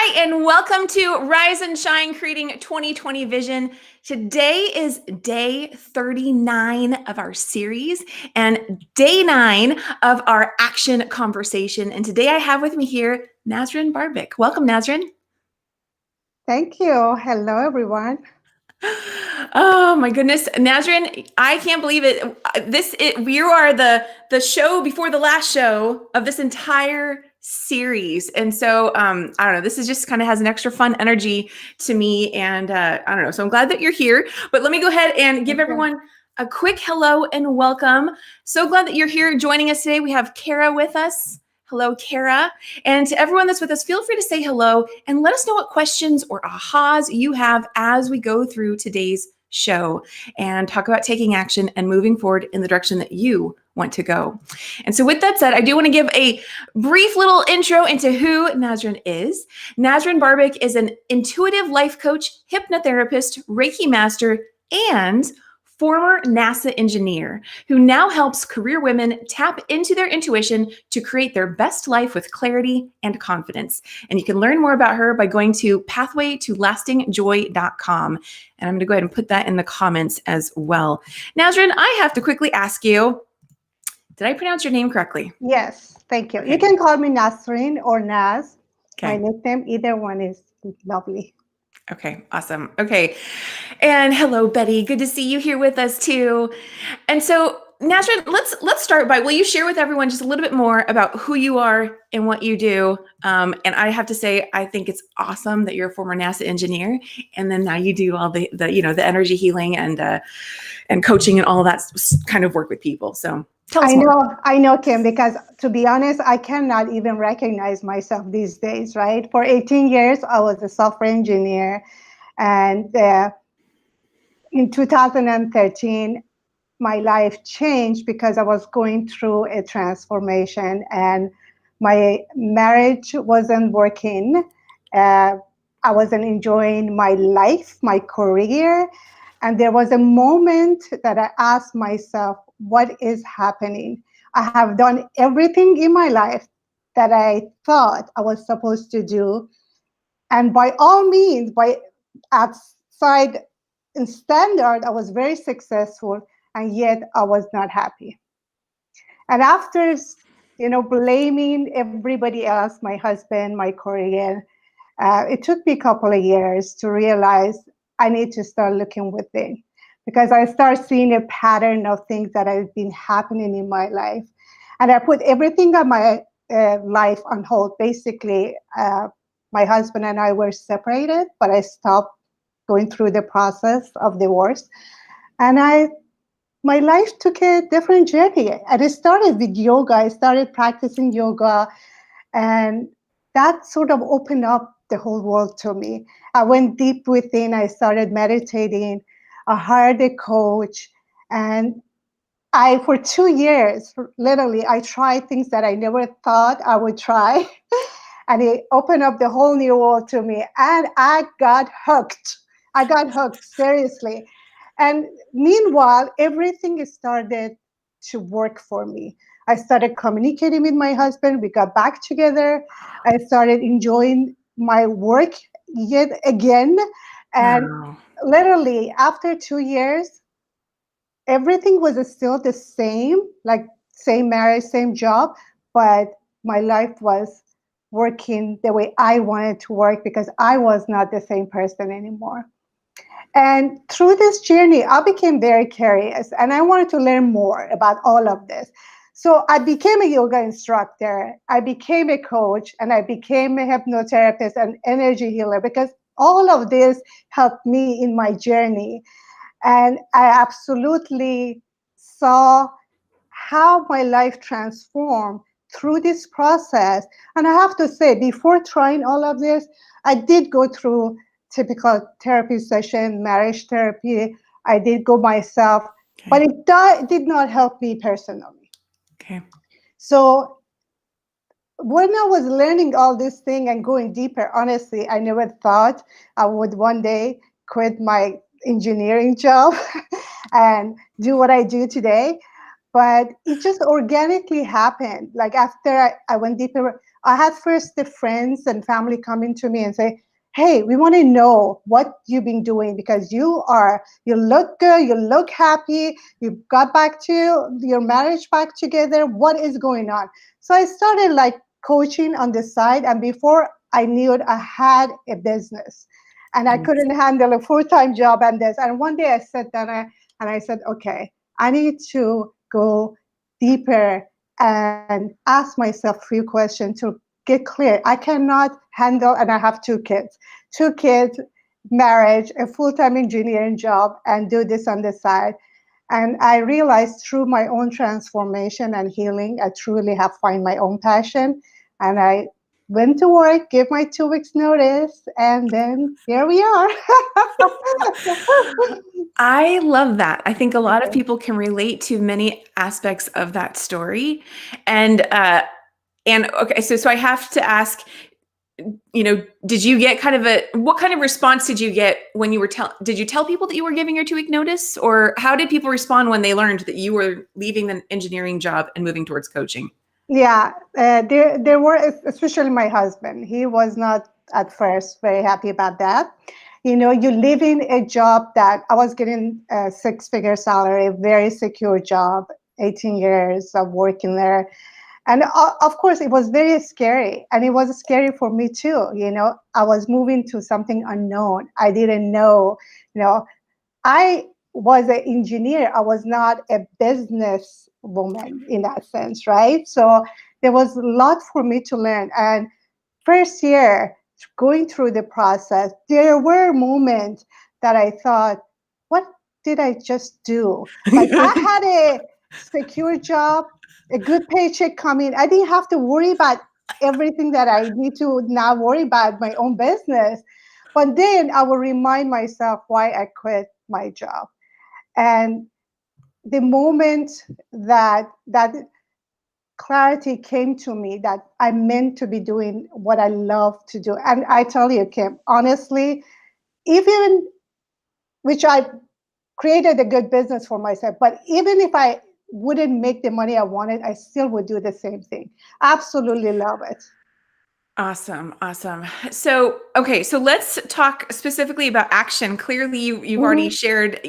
Hi, and welcome to Rise and Shine, Creating 2020 Vision. Today is day 39 of our series and day 9 of our action conversation. And today I have with me here Nasrin Barbic. Welcome, Nasrin. Thank you. Hello, everyone. Oh my goodness, Nasrin, I can't believe it. We are the show before the last show of this entire series, and so I don't know. This is just kind of has an extra fun energy to me, and I don't know. So I'm glad that you're here. But let me go ahead and give everyone a quick hello and welcome. So glad that you're here joining us today. We have Kara with us. Hello, Kara. And to everyone that's with us, feel free to say hello and let us know what questions or ahas you have as we go through today's show and talk about taking action and moving forward in the direction that you want to go. And so with that said, I do want to give a brief little intro into who Nasrin is. Nasrin Barbic is an intuitive life coach, hypnotherapist, Reiki Master, and former NASA engineer who now helps career women tap into their intuition to create their best life with clarity and confidence. And you can learn more about her by going to pathwaytolastingjoy.com. And I'm going to go ahead and put that in the comments as well. Nasrin, I have to quickly ask you, did I pronounce your name correctly? Yes, thank you. Okay. You can call me Nasrin or Naz. Okay. My nickname, either one is lovely. Okay, awesome. Okay. And hello, Betty. Good to see you here with us too. And so, Nasrin, let's start by, will you share with everyone just a little bit more about who you are and what you do? And I have to say, I think it's awesome that you're a former NASA engineer, and then now you do all the the energy healing and coaching and all that kind of work with people. So tell us more. I know, Kim, because to be honest, I cannot even recognize myself these days, right? For 18 years, I was a software engineer. And in 2013, my life changed because I was going through a transformation and my marriage wasn't working. I wasn't enjoying my life, my career. And there was a moment that I asked myself, what is happening? I have done everything in my life that I thought I was supposed to do. And by all means, by outside standard, I was very successful, and yet I was not happy. And after, blaming everybody else, my husband, my career, it took me a couple of years to realize I need to start looking within, because I started seeing a pattern of things that have been happening in my life. And I put everything on my life on hold. Basically, my husband and I were separated, but I stopped going through the process of divorce. And my life took a different journey. And it started with yoga. I started practicing yoga, and that sort of opened up the whole world to me. I went deep within. I started meditating. I hired a coach, and for 2 years, literally, I tried things that I never thought I would try. And it opened up the whole new world to me. And I got hooked. I got hooked, seriously. And meanwhile, everything started to work for me. I started communicating with my husband. We got back together. I started enjoying my work yet again. And Wow. literally, after 2 years, everything was still the same, like same marriage, same job, but my life was working the way I wanted to work because I was not the same person anymore. And through this journey, I became very curious and I wanted to learn more about all of this. So I became a yoga instructor, I became a coach, and I became a hypnotherapist and energy healer because all of this helped me in my journey. And I absolutely saw how my life transformed through this process. And I have to say, before trying all of this, I did go through typical therapy session, marriage therapy. I did go myself, but Okay. it did not help me personally. Okay. So when I was learning all this thing and going deeper, honestly, I never thought I would one day quit my engineering job and do what I do today. but it just organically happened. Like after I went deeper, I had first the friends and family coming to me and say, hey, we want to know what you've been doing because you look good, you look happy, you got back to your marriage back together. What is going on? So I started like coaching on the side, and before I knew it, I had a business and I couldn't handle a full-time job and this. And one day I sat down and I said, okay, I need to go deeper and ask myself a few questions to get clear. I cannot handle, and I have two kids, marriage, a full-time engineering job, and do this on the side. And I realized through my own transformation and healing, I truly have found my own passion. And I went to work, gave my 2 weeks notice, and then here we are. I love that. I think a lot of people can relate to many aspects of that story. And okay, so I have to ask, did you get what kind of response did you get when you were did you tell people that you were giving your 2-week notice, or how did people respond when they learned that you were leaving the engineering job and moving towards coaching? Yeah, there were, especially my husband. He was not at first very happy about that. You live in a job that I was getting a 6-figure salary, very secure job, 18 years of working there. And of course, it was very scary. And it was scary for me too. I was moving to something unknown. I didn't know, you know, I was an engineer. I was not a business woman in that sense, right? So there was a lot for me to learn. And first year, going through the process, there were moments that I thought, what did I just do? Like I had a secure job, a good paycheck coming. I didn't have to worry about everything that I need to now worry about my own business. But then I will remind myself why I quit my job. And the moment that clarity came to me that I'm meant to be doing what I love to do. And I tell you, Kim, honestly, even which I created a good business for myself, but even if I wouldn't make the money I wanted, I still would do the same thing. Absolutely love it. Awesome. Awesome. So, okay. So let's talk specifically about action. Clearly you've already Mhm. shared,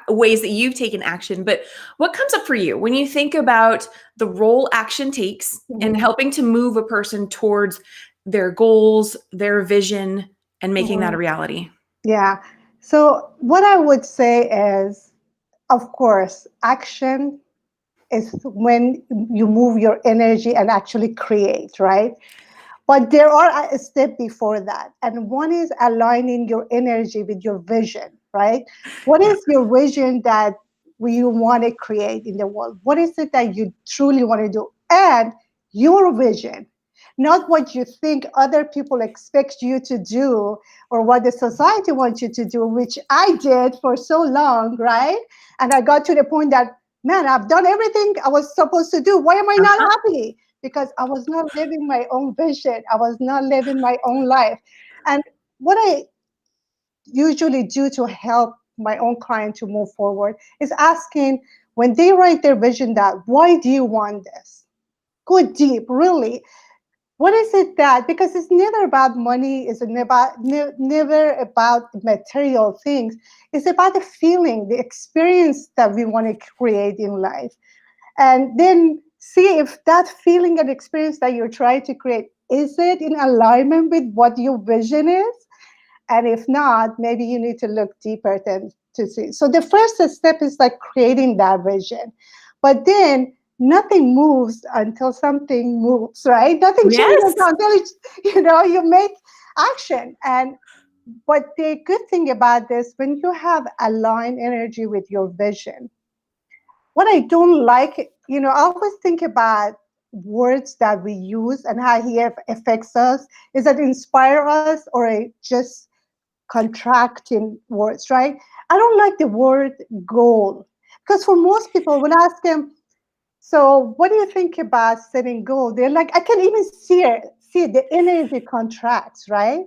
ways that you've taken action, but what comes up for you when you think about the role action takes in Mhm. helping to move a person towards their goals, their vision, and making that a Mhm. reality? Yeah. So what I would say is, of course, action is when you move your energy and actually create, right? But there are a step before that. And one is aligning your energy with your vision, right? What Yeah. is your vision that you want to create in the world? What is it that you truly want to do? And your vision, not what you think other people expect you to do or what the society wants you to do, which I did for so long, right? And I got to the point that, man, I've done everything I was supposed to do. Why am I not Uh-huh. happy? Because I was not living my own vision. I was not living my own life. And what I usually do to help my own client to move forward is asking when they write their vision down, why do you want this? Go deep, really. What is it that, because it's never about money, it's never about material things. It's about the feeling, the experience that we want to create in life. And then see if that feeling and experience that you're trying to create, is it in alignment with what your vision is? And if not, maybe you need to look deeper than to see. So the first step is like creating that vision. But then nothing moves until something moves, right? Nothing changes Yes. until you make action. And but the good thing about this, when you have aligned energy with your vision, what I don't like, I always think about words that we use and how he affects us. Is it inspire us or it just contracting words, right? I don't like the word goal because for most people, when I ask them, so what do you think about setting goal? They're like, I can even see it, see the energy contracts, right?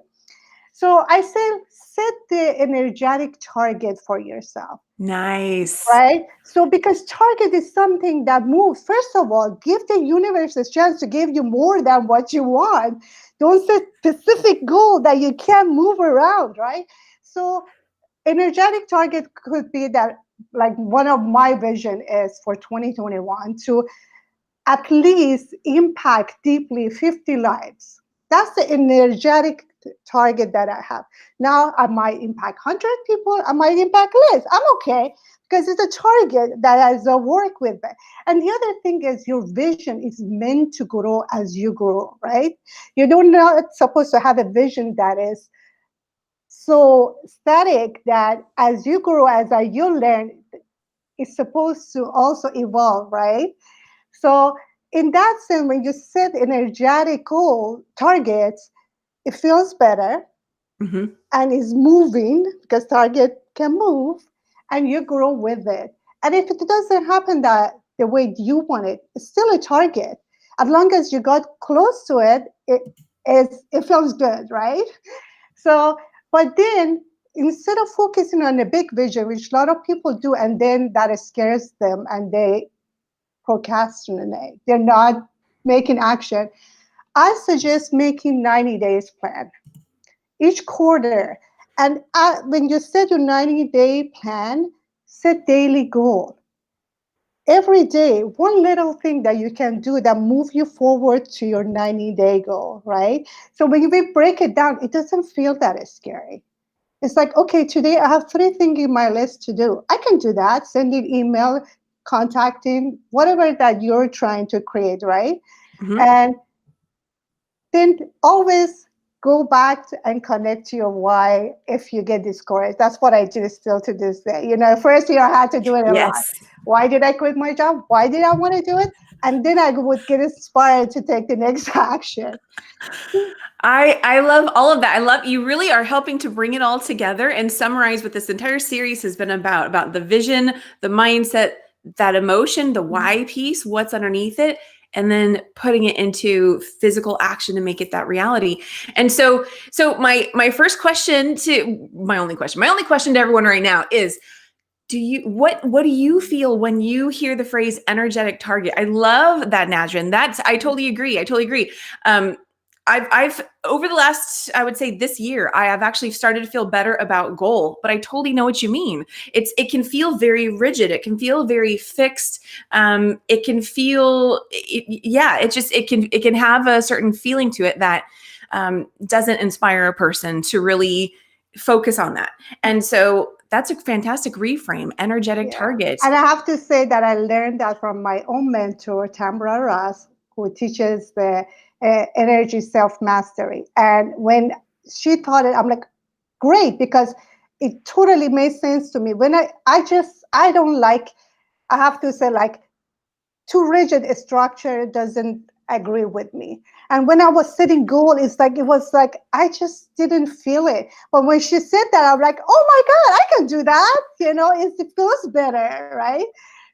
So I say set the energetic target for yourself. Nice. Right? So, because target is something that moves, first of all, give the universe a chance to give you more than what you want. Don't set specific goal that you can't move around, right? So, energetic target could be that, like, one of my vision is for 2021 to at least impact deeply 50 lives. That's the energetic target that I have. Now I might impact 100 people, I might impact less. I'm okay because it's a target that I work with. And the other thing is your vision is meant to grow as you grow, right? You don't not supposed to have a vision that is so static that as you grow, you learn, it's supposed to also evolve, right? So in that sense, when you set energetic goal targets, it feels better Mm-hmm. and is moving because target can move and you grow with it. And if it doesn't happen that the way you want it, it's still a target. As long as you got close to it, it feels good, right? So, but then instead of focusing on a big vision, which a lot of people do, and then that scares them and they procrastinate. They're not making action. I suggest making 90 days plan each quarter. And when you set your 90-day plan, set daily goal. Every day, one little thing that you can do that move you forward to your 90-day goal, right? So when we break it down, it doesn't feel that scary. It's like, okay, today I have 3 things in my list to do. I can do that, sending email, contacting, whatever that you're trying to create, right? Mm-hmm. And then always go back and connect to your why if you get discouraged. That's what I do still to this day. First year I had to do it a lot. Yes. Why did I quit my job? Why did I want to do it? And then I would get inspired to take the next action. I love all of that. I love you really are helping to bring it all together and summarize what this entire series has been about the vision, the mindset, that emotion, the why piece, what's underneath it, and then putting it into physical action to make it that reality. And so my first question to my only question to everyone right now is, what do you feel when you hear the phrase energetic target? I love that, Nasrin. I totally agree. I've over the last, I would say this year, I have actually started to feel better about goal, but I totally know what you mean. It can feel very rigid. It can feel very fixed. It can feel, it can have a certain feeling to it that doesn't inspire a person to really focus on that. And so that's a fantastic reframe, energetic Yeah. target. And I have to say that I learned that from my own mentor, Tamra Ross, who teaches the energy self mastery. And when she taught it, I'm like, great, because it totally made sense to me. When I don't like, I have to say, like, too rigid a structure doesn't agree with me. And when I was setting goal, it was like I just didn't feel it. But when she said that, I'm like, oh my God, I can do that. It feels better, right?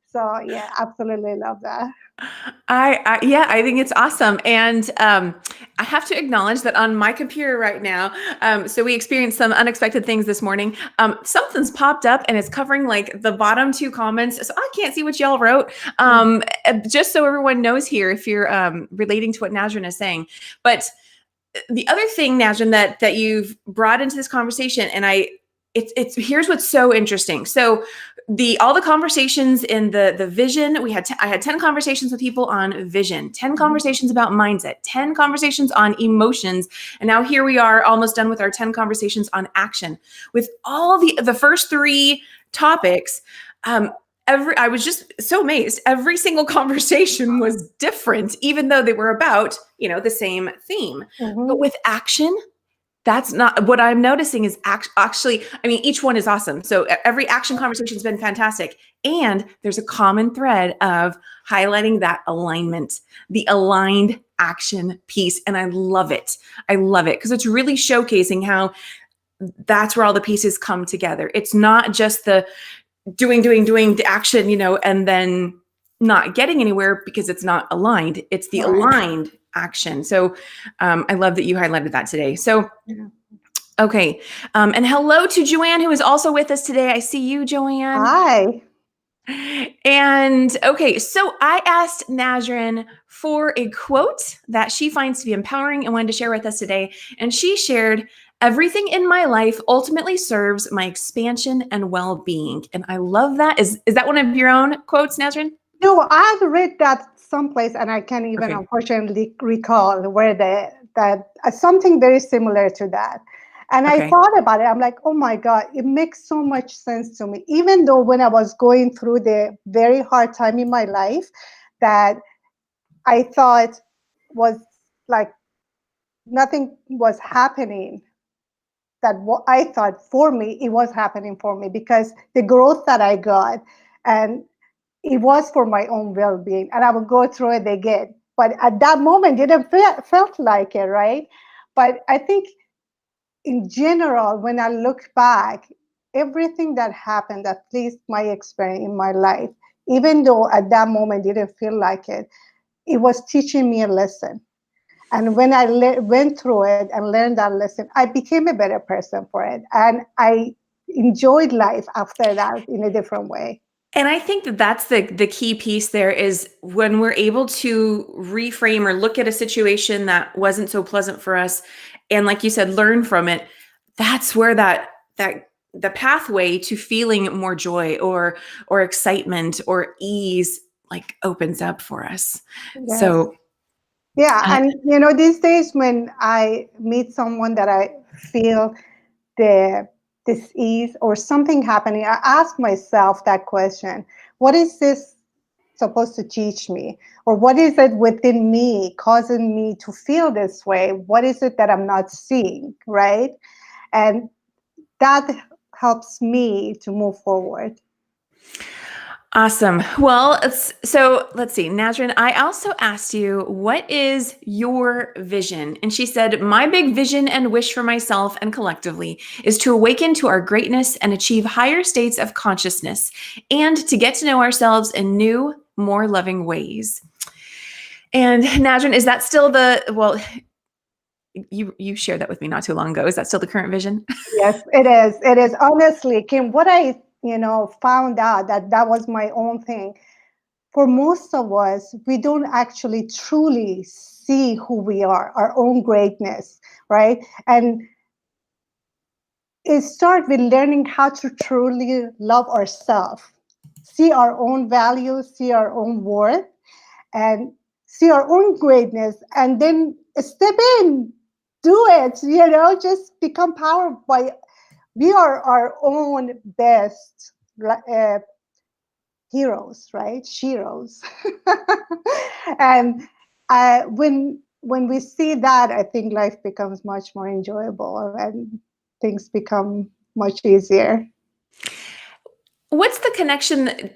So yeah, absolutely love that. I think it's awesome. And I have to acknowledge that on my computer right now, so we experienced some unexpected things this morning. Something's popped up and it's covering like the bottom 2 comments. So I can't see what y'all wrote. Just so everyone knows here, if you're relating to what Nasrin is saying. But the other thing, Najin, that you've brought into this conversation, and it's here's what's so interesting. So all the conversations in the vision, I had 10 conversations with people on vision, 10 conversations about mindset, 10 conversations on emotions, and now here we are almost done with our 10 conversations on action. With all the first 3 topics, I was just so amazed. Every single conversation was different, even though they were about, the same theme. But with action, that's not what I'm noticing is actually, I mean, each one is awesome. So every action conversation has been fantastic. And there's a common thread of highlighting that alignment, the aligned action piece. And I love it. I love it because it's really showcasing how that's where all the pieces come together. It's not just the doing the action, and then not getting anywhere because it's not aligned. It's the aligned action. So I love that you highlighted that today. So Okay. And hello to Joanne, who is also with us today. I see you, Joanne. Hi. And okay, so I asked Nasrin for a quote that she finds to be empowering and wanted to share with us today. And she shared, "Everything in my life ultimately serves my expansion and well-being." And I love that. Is that one of your own quotes, Nasrin? No, I've read that someplace, and I can't even Okay. unfortunately recall where that something very similar to that. And I Okay. thought about it. I'm like, oh my God, it makes so much sense to me. Even though when I was going through the very hard time in my life, that I thought was like nothing was happening. That what I thought for me, it was happening for me because the growth that I got, and it was for my own well-being, and I would go through it again. But at that moment, it didn't felt like it, right? But I think in general, when I look back, everything that happened, at least my experience in my life, even though at that moment it didn't feel like it was teaching me a lesson. And when I went through it and learned that lesson, I became a better person for it. And I enjoyed life after that in a different way. And I think that that's the key piece there is when we're able to reframe or look at a situation that wasn't so pleasant for us, and like you said, learn from it. That's where that the pathway to feeling more joy or excitement or ease like opens up for us. Yes. So Yeah. uh, And, these days when I meet someone that I feel the disease or something happening, I ask myself that question: what is this supposed to teach me? Or what is it within me causing me to feel this way? What is it that I'm not seeing? Right. And that helps me to move forward. awesome. Well, so let's see. Nazrin, I also asked you, what is your vision? And she said, "My big vision and wish for myself and collectively is to awaken to our greatness and achieve higher states of consciousness and to get to know ourselves in new, more loving ways." And Nazrin, is that still well, you shared that with me not too long ago. Is that still the current vision? Yes, it is. It is. Honestly, Kim, what I, found out that was my own thing. For most of us, we don't actually truly see who we are, our own greatness, right? And it starts with learning how to truly love ourselves, see our own values, see our own worth, and see our own greatness, and then step in, do it, just become powered by. We are our own best uh, heroes, right? Sheroes. And when we see that, I think life becomes much more enjoyable and things become much easier. What's the connection?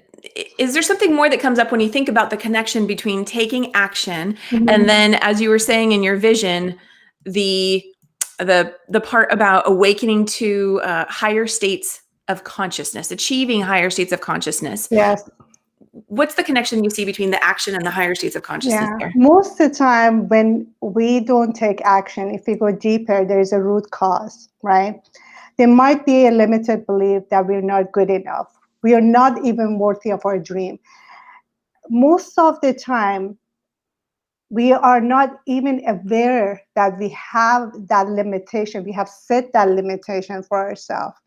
Is there something more that comes up when you think about the connection between taking action and Mhm. then, as you were saying in your vision, the the part about awakening to higher states of consciousness, achieving higher states of consciousness? Yes. What's the connection you see between the action and the higher states of consciousness Yeah. there? Most of the time, when we don't take action, if we go deeper, there is a root cause, right? There might be a limited belief that we're not good enough. We are not even worthy of our dream. Most of the time, we are not even aware that we have that limitation. We have set that limitation for ourselves.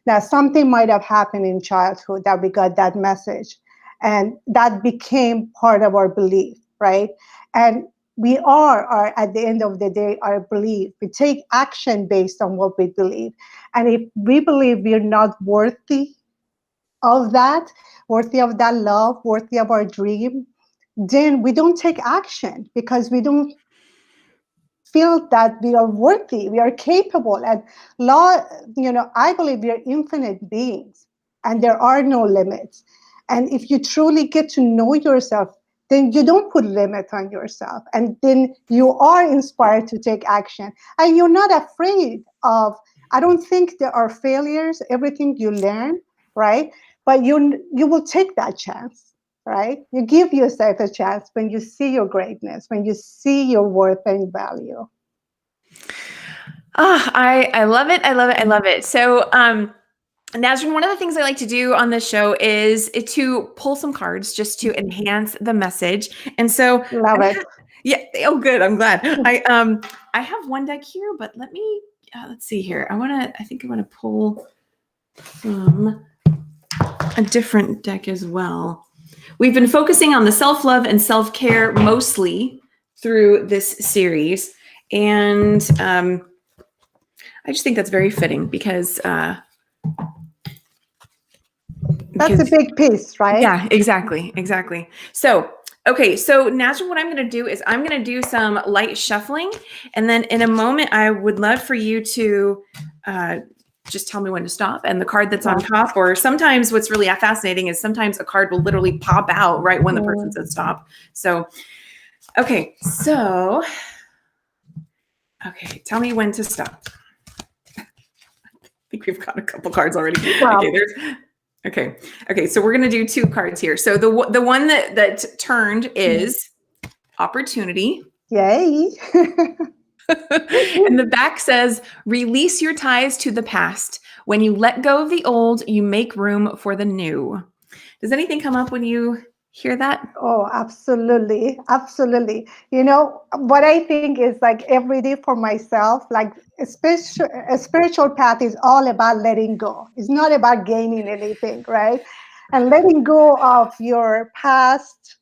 Now, something might have happened in childhood that we got that message, and that became part of our belief, right? And we are at the end of the day, our belief. We take action based on what we believe. And if we believe we're not worthy of that love, worthy of our dream, then we don't take action because we don't feel that we are worthy, we are capable. And law, I believe we are infinite beings and there are no limits. And if you truly get to know yourself, then you don't put limit on yourself. And then you are inspired to take action. And you're not afraid of, I don't think there are failures, everything you learn, right? But you will take that chance, right? You give yourself a chance when you see your greatness, when you see your worth and value. I love it. I love it. I love it. So, Nasrin, one of the things I like to do on this show is to pull some cards just to enhance the message. And so, Love it. yeah. Oh, good. I'm glad. I have one deck here, but let me let's see here. I think I want to pull from a different deck as well. We've been focusing on the self-love and self-care mostly through this series, and I just think that's very fitting because that's a big piece, right? Yeah, exactly. So, okay, so Nasrin, what I'm going to do is I'm going to do some light shuffling, and then in a moment, I would love for you to just tell me when to stop. And the card that's on top, or sometimes what's really fascinating is sometimes a card will literally pop out right when the person says stop. So, okay, tell me when to stop. I think we've got a couple cards already. Wow. Okay, so we're going to do two cards here. So the one that turned is opportunity. Yay. And the back says, release your ties to the past. When you let go of the old, you make room for the new. Does anything come up when you hear that? Oh, absolutely. Absolutely. You know, what I think is like every day for myself, like a spiritual path is all about letting go. It's not about gaining anything, right? And letting go of your past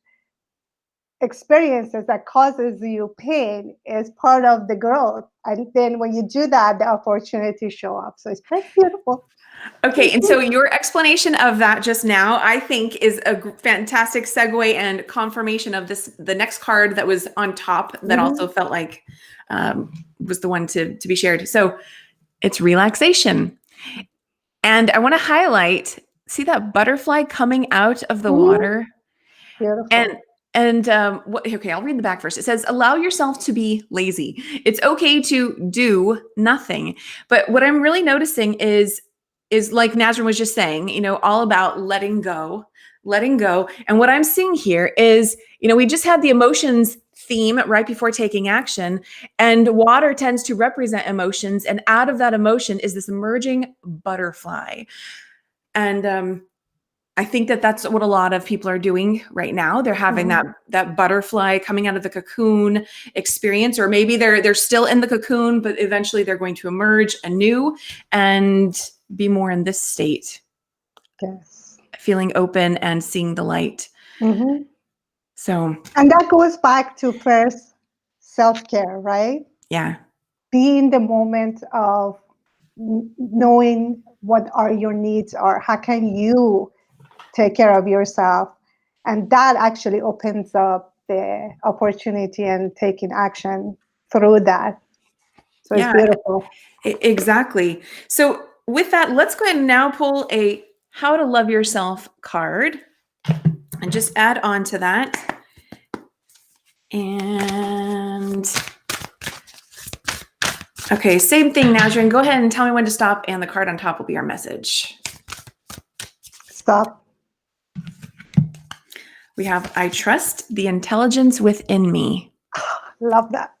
experiences that causes you pain is part of the growth. And then when you do that, the opportunities show up. So it's very beautiful. Okay, and so your explanation of that just now, I think, is a fantastic segue and confirmation of the next card that was on top that also felt like was the one to be shared. So it's relaxation. And I want to highlight, see that butterfly coming out of the water? Beautiful. Okay, I'll read the back first. It says, allow yourself to be lazy. It's okay to do nothing. But what I'm really noticing is like Nasrin was just saying, all about letting go. And what I'm seeing here is, we just had the emotions theme right before taking action, and water tends to represent emotions. And out of that emotion is this emerging butterfly. And I think that that's what a lot of people are doing right now. They're having that butterfly coming out of the cocoon experience, or maybe they're still in the cocoon, but eventually they're going to emerge anew and be more in this state. Yes. Feeling open and seeing the light. So, and that goes back to first self-care, right? Yeah. Be in the moment of knowing what are your needs are. How can you take care of yourself? And that actually opens up the opportunity and taking action through that. So it's beautiful. Exactly. So with that, let's go ahead and now pull a How to Love Yourself card and just add on to that. And okay, same thing, Nasrin. Go ahead and tell me when to stop, and the card on top will be our message. Stop. We have, I trust the intelligence within me. Love that.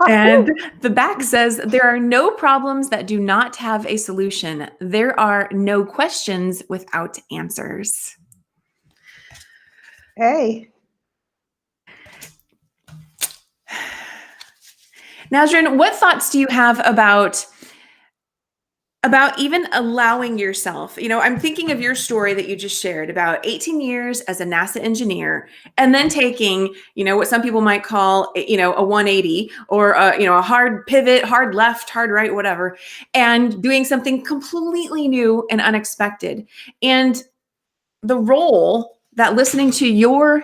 And the back says, there are no problems that do not have a solution. There are no questions without answers. Hey. Nasrin, what thoughts do you have about even allowing yourself? I'm thinking of your story that you just shared about 18 years as a NASA engineer, and then taking, what some people might call, a 180, or a hard pivot, hard left, hard right, whatever, and doing something completely new and unexpected. And the role that listening to your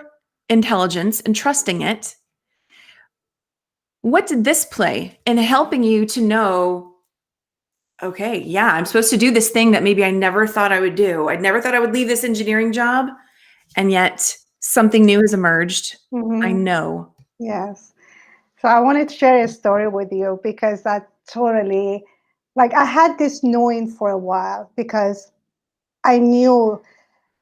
intelligence and trusting it, what did this play in helping you to know, okay, yeah, I'm supposed to do this thing that maybe I never thought I would do. I never thought I would leave this engineering job, and yet something new has emerged. I know. Yes. So I wanted to share a story with you because that totally, like, I had this knowing for a while because I knew,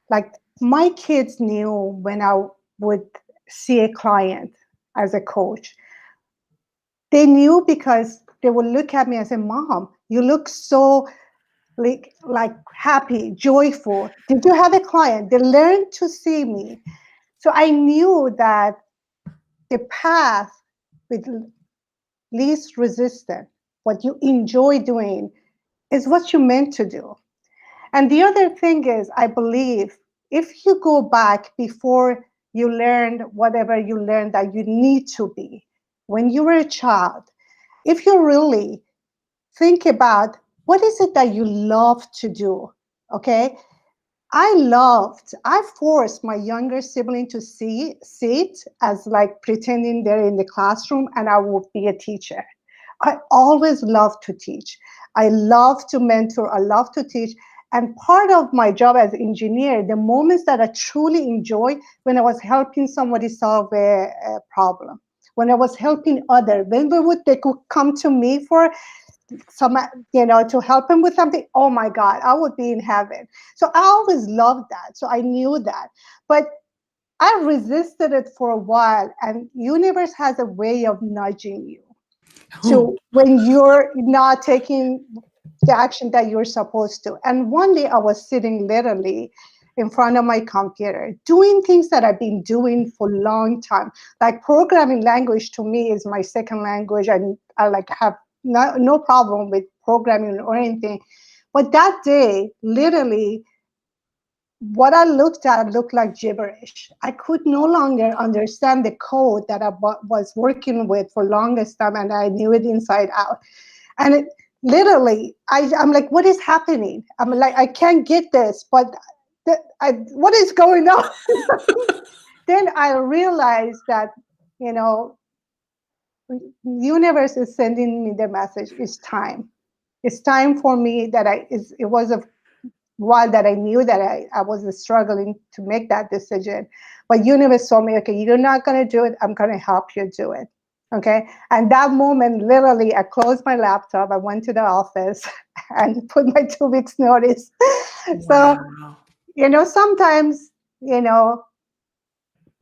like, my kids knew when I would see a client as a coach. They knew because they would look at me and say, Mom, you look so like happy, joyful. Did you have a client? They learned to see me. So I knew that the path with least resistance, what you enjoy doing, is what you're meant to do. And the other thing is, I believe if you go back before you learned whatever you learned that you need to be, when you were a child, if you really think about what is it that you love to do, okay? I forced my younger sibling to sit as like pretending they're in the classroom and I would be a teacher. I always loved to teach. I love to mentor. I love to teach. And part of my job as engineer, the moments that I truly enjoy when I was helping somebody solve a problem, when I was helping others, when they could come to me for some, to help him with something, oh my God, I would be in heaven. So I always loved that. So I knew that. But I resisted it for a while, and universe has a way of nudging you to when you're not taking the action that you're supposed to. And one day I was sitting literally in front of my computer doing things that I've been doing for a long time. Like programming language to me is my second language, and I like have no problem with programming or anything. But that day, literally, what I looked at looked like gibberish. I could no longer understand the code that I was working with for longest time, and I knew it inside out. And it literally, I'm like, what is happening? I'm like, I can't get this, but what is going on? Then I realized that, universe is sending me the message. It's time. It's time for me that it was a while that I knew that I was struggling to make that decision. But universe told me, okay, you're not going to do it. I'm going to help you do it. Okay. And that moment, literally, I closed my laptop. I went to the office and put my 2 weeks notice. Wow. So, sometimes,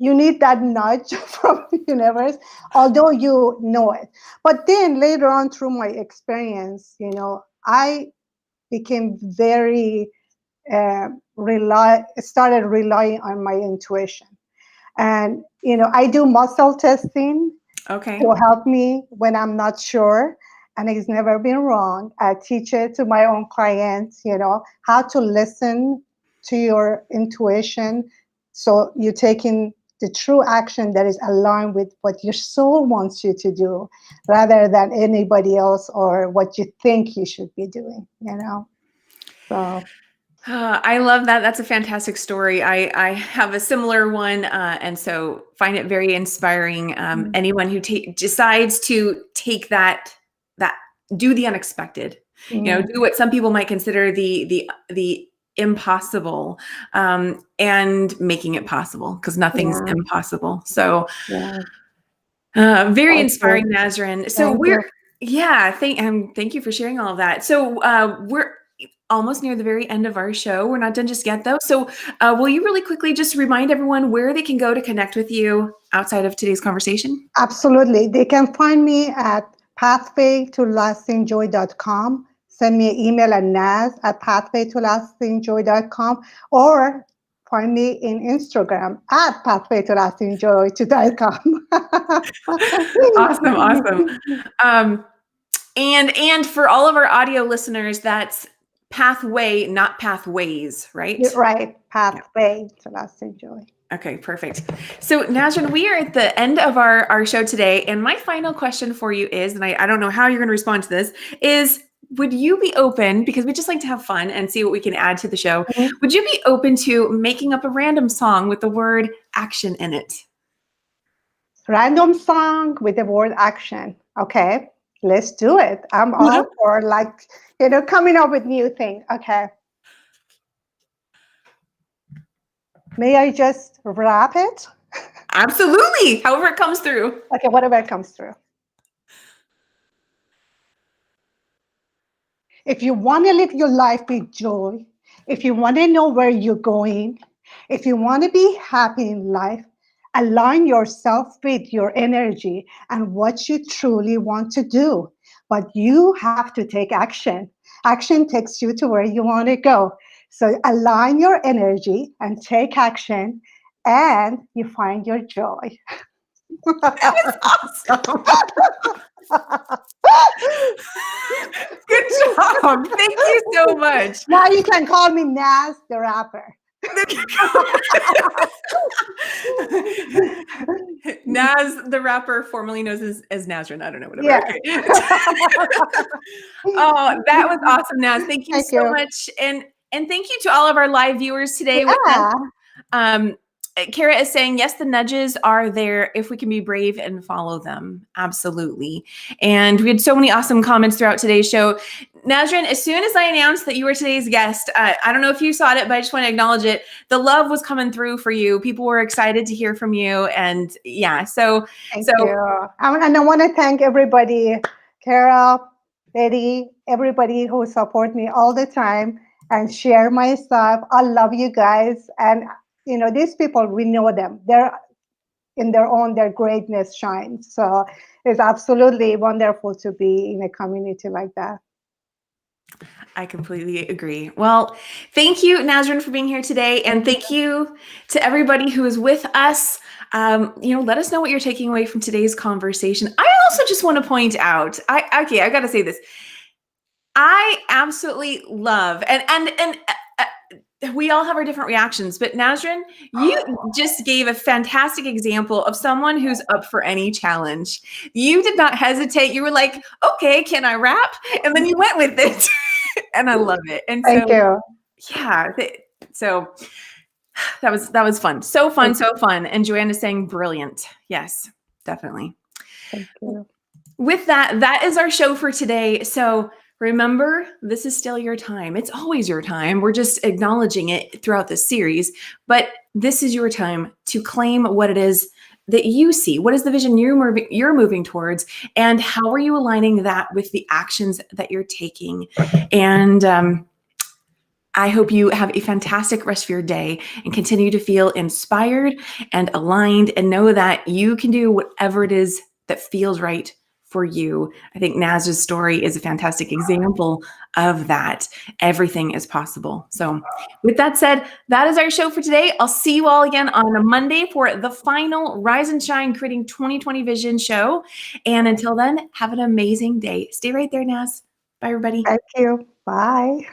you need that nudge from the universe, although you know it. But then later on through my experience, I became very started relying on my intuition. And, I do muscle testing to help me when I'm not sure. And it's never been wrong. I teach it to my own clients, how to listen to your intuition. So you're taking the true action that is aligned with what your soul wants you to do rather than anybody else or what you think you should be doing, So. I love that. That's a fantastic story. I have a similar one, and so find it very inspiring. Anyone who decides to take that do the unexpected, do what some people might consider the impossible, and making it possible, because nothing's impossible. So, very inspiring, Nasrin. So thank you for sharing all of that. So we're almost near the very end of our show. We're not done just yet, though. So will you really quickly just remind everyone where they can go to connect with you outside of today's conversation? Absolutely. They can find me at pathwaytolastingjoy.com. Send me an email at naz@pathwaytolastingjoy.com, or find me in Instagram at pathwaytolastingjoy.com. Awesome. And for all of our audio listeners, that's pathway, not pathways, right? Right. Pathway to Lasting Joy. Okay, perfect. So Nasrin, we are at the end of our show today. And my final question for you is, and I don't know how you're going to respond to this, is would you be open, because we just like to have fun and see what we can add to the show, would you be open to making up a random song with the word action in it? Random song with the word action. Okay, let's do it. I'm all for coming up with new things. Okay. May I just rap it? Absolutely. However it comes through. Okay, whatever comes through. If you want to live your life with joy, if you want to know where you're going, if you want to be happy in life, align yourself with your energy and what you truly want to do. but you have to take action. Action takes you to where you want to go. So align your energy and take action, and you find your joy. Awesome. Good job. Thank you so much. Now you can call me Nas the rapper. Nas, the rapper, formerly known as Nasrin. I don't know, whatever. Yeah. Okay. Oh, that was awesome, Nas. Thank you Thank so you. much. And thank you to all of our live viewers today with us. Yeah. Kara is saying, yes, the nudges are there if we can be brave and follow them. Absolutely. And we had so many awesome comments throughout today's show. Nasrin, as soon as I announced that you were today's guest, I don't know if you saw it, but I just want to acknowledge it. The love was coming through for you. People were excited to hear from you. And yeah, Thank you. And I want to thank everybody, Carol, Betty, everybody who support me all the time and share my stuff. I love you guys. And, these people, we know them. They're in their greatness shines. So it's absolutely wonderful to be in a community like that. I completely agree. Well, thank you, Nasrin, for being here today. And thank you to everybody who is with us. Let us know what you're taking away from today's conversation. I also just want to point out, I got to say this. I absolutely love, and we all have our different reactions, but Nasrin, you just gave a fantastic example of someone who's up for any challenge. You did not hesitate. You were like, okay, can I rap? And then you went with it. And I love it. And Thank you. Yeah. So that was fun. So fun. And Joanna saying brilliant. Yes, definitely. Thank you. With that is our show for today. So remember, this is still your time. It's always your time. We're just acknowledging it throughout this series, but this is your time to claim what it is that you see. What is the vision you're moving towards, and how are you aligning that with the actions that you're taking? And I hope you have a fantastic rest of your day and continue to feel inspired and aligned, and know that you can do whatever it is that feels right for you. I think Naz's story is a fantastic example of that. Everything is possible. So with that said, that is our show for today. I'll see you all again on a Monday for the final Rise and Shine Creating 2020 Vision show. And until then, have an amazing day. Stay right there, Naz. Bye, everybody. Thank you. Bye.